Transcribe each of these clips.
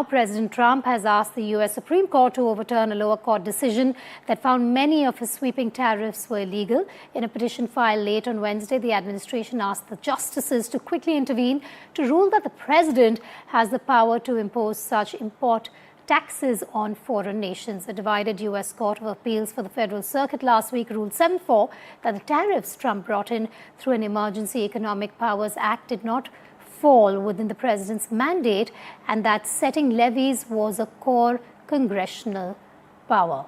President Trump has asked the U.S. Supreme Court to overturn a lower court decision that found many of his sweeping tariffs were illegal. In a petition filed late on Wednesday, the administration asked the justices to quickly intervene to rule that the president has the power to impose such import taxes on foreign nations. A divided U.S. Court of Appeals for the Federal Circuit last week ruled 7-4 that the tariffs Trump brought in through an Emergency Economic Powers Act did not fall within the president's mandate and that setting levies was a core congressional power.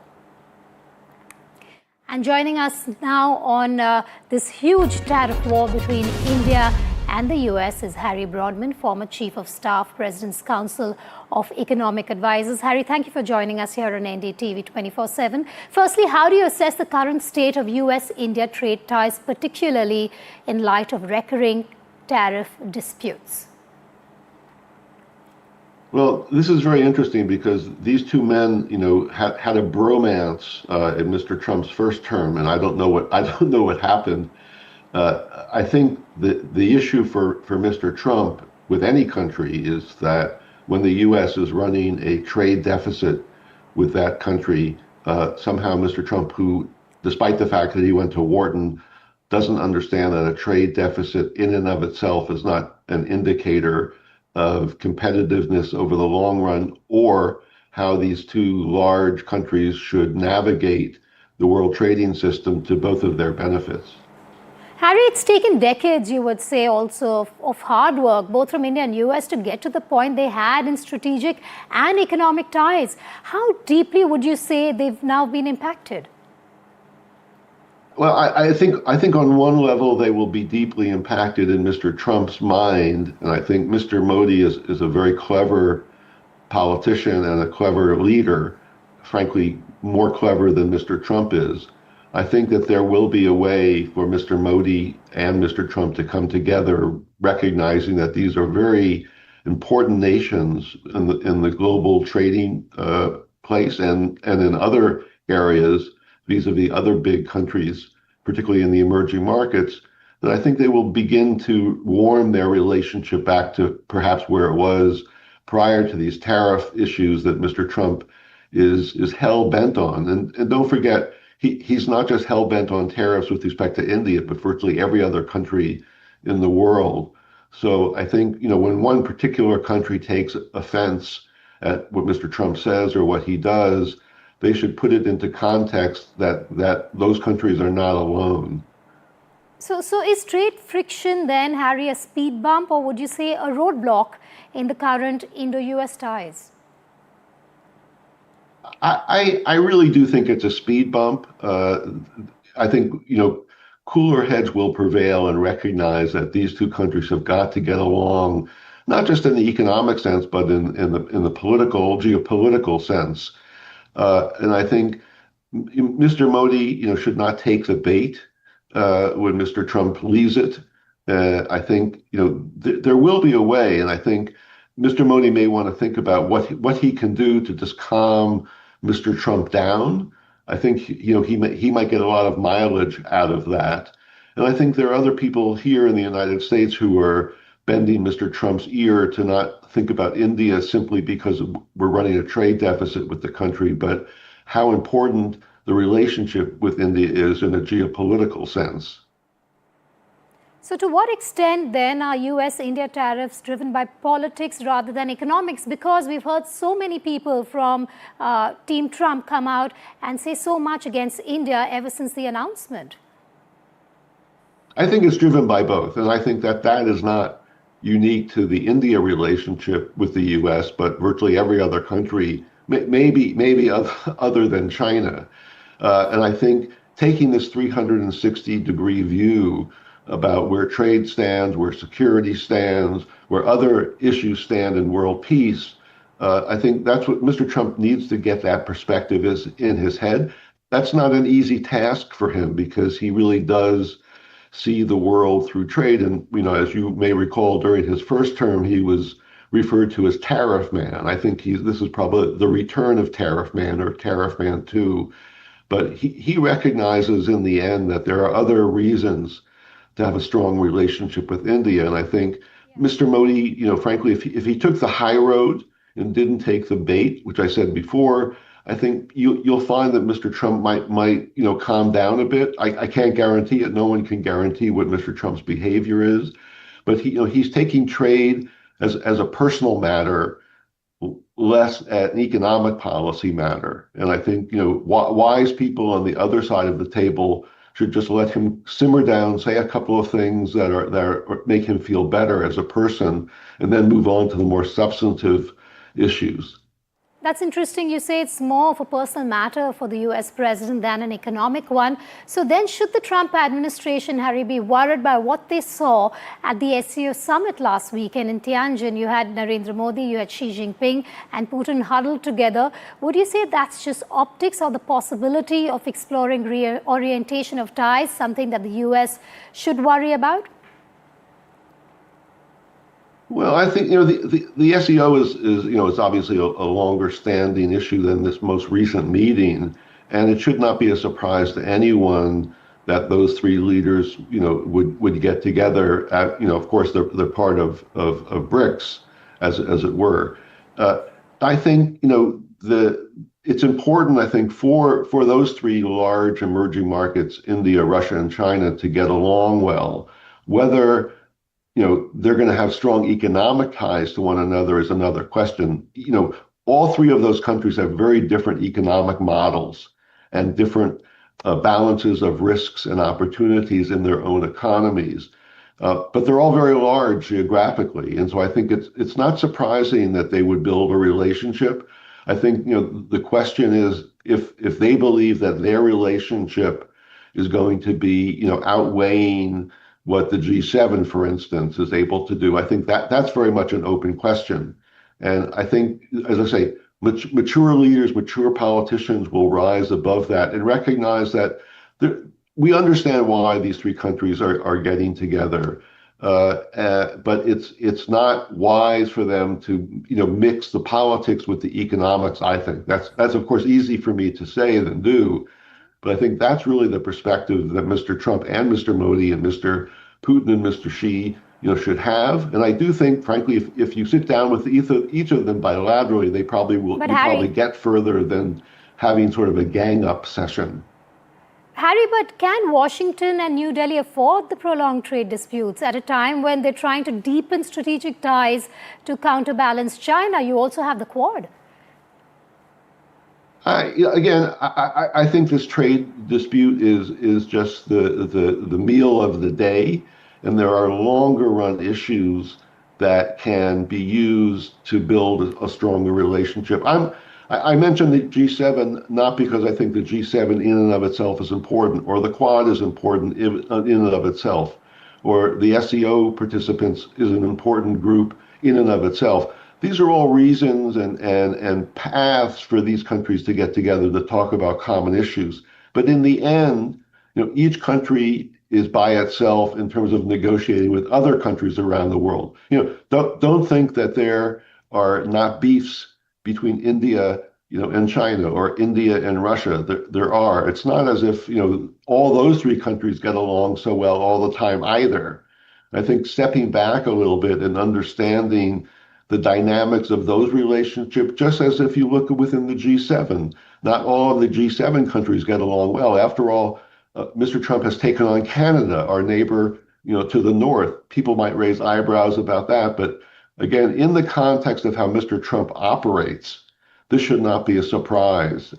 And joining us now on this huge tariff war between India and the US is Harry Broadman, former Chief of Staff, President's Council of Economic Advisors. Harry, thank you for joining us here on NDTV 24/7. Firstly, how do you assess the current state of US-India trade ties, particularly in light of recurring tariff disputes? Well, this is very interesting because these two men, had a bromance in Mr. Trump's first term, and I don't know what happened. I think the issue for Mr. Trump with any country is that when the U.S. is running a trade deficit with that country, somehow Mr. Trump, who, despite the fact that he went to Wharton, doesn't understand that a trade deficit in and of itself is not an indicator of competitiveness over the long run or how these two large countries should navigate the world trading system to both of their benefits. Harry, it's taken decades, you would say, also of hard work, both from India and US, to get to the point they had in strategic and economic ties. How deeply would you say they've now been impacted? Well, I think on one level they will be deeply impacted in Mr. Trump's mind, and I think Mr. Modi is a very clever politician and a clever leader, frankly, more clever than Mr. Trump is. I think that there will be a way for Mr. Modi and Mr. Trump to come together, recognizing that these are very important nations in the global trading place and in other areas, vis-a-vis other big countries, particularly in the emerging markets, that I think they will begin to warm their relationship back to perhaps where it was prior to these tariff issues that Mr. Trump is hell-bent on. And don't forget, he's not just hell-bent on tariffs with respect to India, but virtually every other country in the world. So I think, when one particular country takes offense at what Mr. Trump says or what he does, they should put it into context that those countries are not alone. So is trade friction then, Harry, a speed bump, or would you say a roadblock in the current Indo-US ties? I really do think it's a speed bump. I think, cooler heads will prevail and recognize that these two countries have got to get along, not just in the economic sense, but in the geopolitical sense. And I think Mr. Modi, should not take the bait when Mr. Trump leaves it. I think, there will be a way, and I think Mr. Modi may want to think about what he can do to just calm Mr. Trump down. I think, he might get a lot of mileage out of that. And I think there are other people here in the United States who are bending Mr. Trump's ear to not think about India simply because we're running a trade deficit with the country, but how important the relationship with India is in a geopolitical sense. So to what extent then are US-India tariffs driven by politics rather than economics? Because we've heard so many people from Team Trump come out and say so much against India ever since the announcement. I think it's driven by both, and I think that is not unique to the India relationship with the U.S., but virtually every other country, maybe other than China. And I think taking this 360-degree view about where trade stands, where security stands, where other issues stand in world peace, I think that's what Mr. Trump needs to get that perspective is in his head. That's not an easy task for him because he really does see the world through trade. And, as you may recall, during his first term, he was referred to as Tariff Man. I think this is probably the return of Tariff Man or Tariff Man 2. But he recognizes in the end that there are other reasons to have a strong relationship with India. And I think Mr. Modi, frankly, if he took the high road and didn't take the bait, which I said before, I think you'll find that Mr. Trump might calm down a bit. I can't guarantee it. No one can guarantee what Mr. Trump's behavior is, but he's taking trade as a personal matter, less an economic policy matter. And I think wise people on the other side of the table should just let him simmer down, say a couple of things that make him feel better as a person, and then move on to the more substantive issues. That's interesting. You say it's more of a personal matter for the US president than an economic one. So then should the Trump administration, Harry, be worried by what they saw at the SCO summit last weekend in Tianjin? You had Narendra Modi, you had Xi Jinping and Putin huddled together. Would you say that's just optics or the possibility of exploring reorientation of ties, something that the US should worry about? Well, I think the SEO is it's obviously a longer standing issue than this most recent meeting, and it should not be a surprise to anyone that those three leaders would get together. Of course they're part of BRICS, as it were. I think it's important, I think, for those three large emerging markets, India, Russia, and China, to get along well. Whether they're going to have strong economic ties to one another is another question. All three of those countries have very different economic models and different balances of risks and opportunities in their own economies. But they're all very large geographically. And so I think it's not surprising that they would build a relationship. I think, the question is if they believe that their relationship is going to be, outweighing what the G7, for instance, is able to do. I think that's very much an open question. And I think, as I say, mature leaders, mature politicians will rise above that and recognize that we understand why these three countries are getting together. But it's not wise for them to, mix the politics with the economics, I think. That's of course easy for me to say than do. But I think that's really the perspective that Mr. Trump and Mr. Modi and Mr. Putin and Mr. Xi, should have. And I do think, frankly, if you sit down with each of them bilaterally, they probably will probably get further than having sort of a gang-up session. Harry, but can Washington and New Delhi afford the prolonged trade disputes at a time when they're trying to deepen strategic ties to counterbalance China? You also have the Quad. I think this trade dispute is just the meal of the day, and there are longer run issues that can be used to build a stronger relationship. I mentioned the G7 not because I think the G7 in and of itself is important, or the Quad is important in and of itself, or the SEO participants is an important group in and of itself. These are all reasons and paths for these countries to get together to talk about common issues. But in the end, each country is by itself in terms of negotiating with other countries around the world. Don't think that there are not beefs between India, and China, or India and Russia. There are. It's not as if, all those three countries get along so well all the time either. I think stepping back a little bit and understanding the dynamics of those relationships, just as if you look within the G7. Not all of the G7 countries get along well. After all, Mr. Trump has taken on Canada, our neighbor, to the north. People might raise eyebrows about that, but again, in the context of how Mr. Trump operates, this should not be a surprise.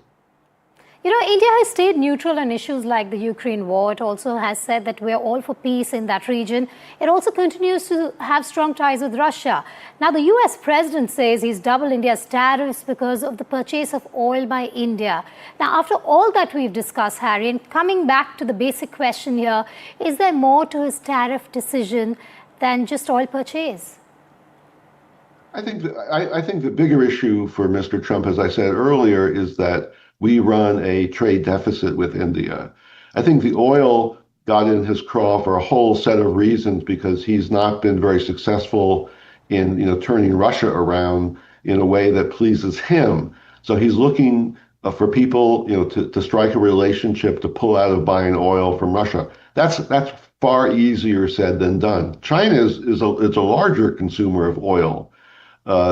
India has stayed neutral on issues like the Ukraine war. It also has said that we're all for peace in that region. It also continues to have strong ties with Russia. Now, the US president says he's doubled India's tariffs because of the purchase of oil by India. Now, after all that we've discussed, Harry, and coming back to the basic question here, is there more to his tariff decision than just oil purchase? I think the bigger issue for Mr. Trump, as I said earlier, is that we run a trade deficit with India. I think the oil got in his craw for a whole set of reasons because he's not been very successful in turning Russia around in a way that pleases him. So he's looking for people to strike a relationship to pull out of buying oil from Russia. That's far easier said than done. China is a larger consumer of oil.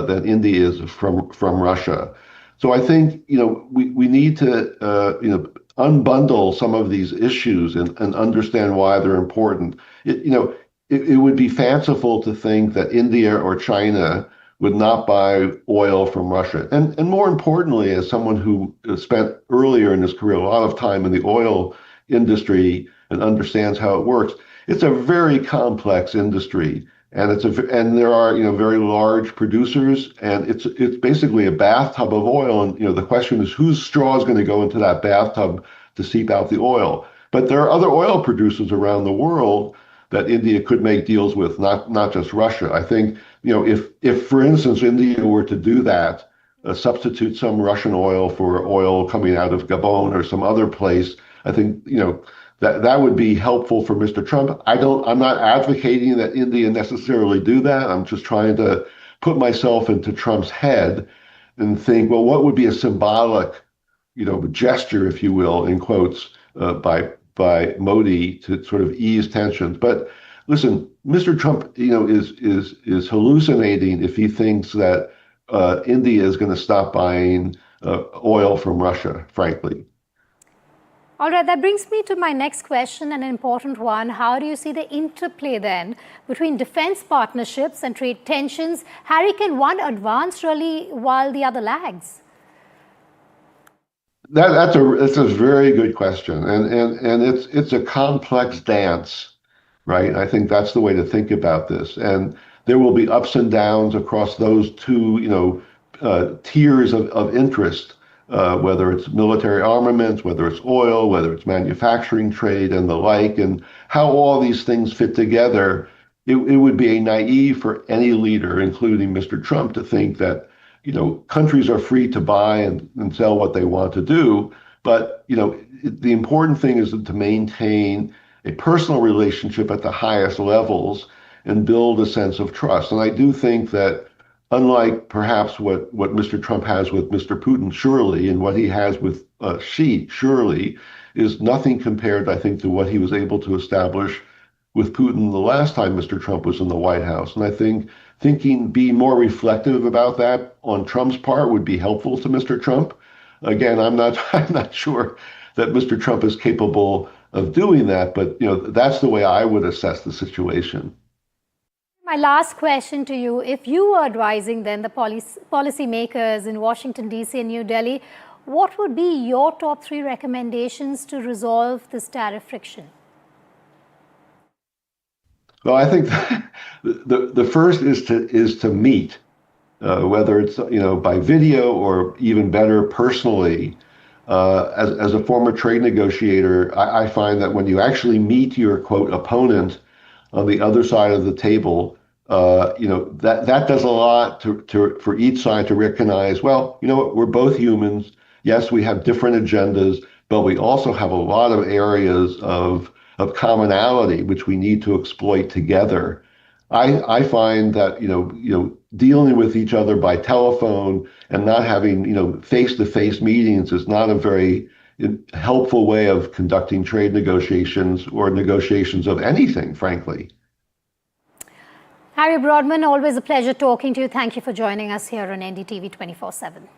than India is from Russia. So I think, we need to, unbundle some of these issues and understand why they're important. It would be fanciful to think that India or China would not buy oil from Russia. And more importantly, as someone who spent earlier in his career a lot of time in the oil industry and understands how it works, it's a very complex industry. And and there are very large producers, and it's basically a bathtub of oil. And the question is, whose straw is going to go into that bathtub to seep out the oil? But there are other oil producers around the world that India could make deals with, not just Russia. I think if for instance India were to do that, substitute some Russian oil for oil coming out of Gabon or some other place, I think that would be helpful for Mr. Trump. I'm not advocating that India necessarily do that. I'm just trying to put myself into Trump's head and think, well, what would be a symbolic, gesture, if you will, in quotes, by Modi to sort of ease tensions. But listen, Mr. Trump, is hallucinating if he thinks that India is going to stop buying oil from Russia, frankly. All right, that brings me to my next question, an important one. How do you see the interplay then between defense partnerships and trade tensions? Harry, can one advance really while the other lags? That's a very good question, and it's a complex dance, right? I think that's the way to think about this, and there will be ups and downs across those two, tiers of interest. Whether it's military armaments, whether it's oil, whether it's manufacturing trade and the like, and how all these things fit together, it would be naive for any leader, including Mr. Trump, to think that, countries are free to buy and sell what they want to do. But, the important thing is to maintain a personal relationship at the highest levels and build a sense of trust. And I do think that, unlike perhaps what Mr. Trump has with Mr. Putin, surely, and what he has with Xi, surely, is nothing compared, I think, to what he was able to establish with Putin the last time Mr. Trump was in the White House. And I think being more reflective about that on Trump's part would be helpful to Mr. Trump. Again, I'm not sure that Mr. Trump is capable of doing that, but that's the way I would assess the situation. My last question to you, if you were advising then the policy makers in Washington, D.C. and New Delhi, what would be your top 3 recommendations to resolve this tariff friction? Well, I think the first is to meet, whether it's by video or even better personally. As a former trade negotiator, I find that when you actually meet your quote opponent on the other side of the table, that does a lot for each side to recognize, well, we're both humans. Yes, we have different agendas, but we also have a lot of areas of commonality which we need to exploit together. I find that dealing with each other by telephone and not having face-to-face meetings is not a very helpful way of conducting trade negotiations or negotiations of anything, frankly. Harry Broadman, always a pleasure talking to you. Thank you for joining us here on NDTV 24/7.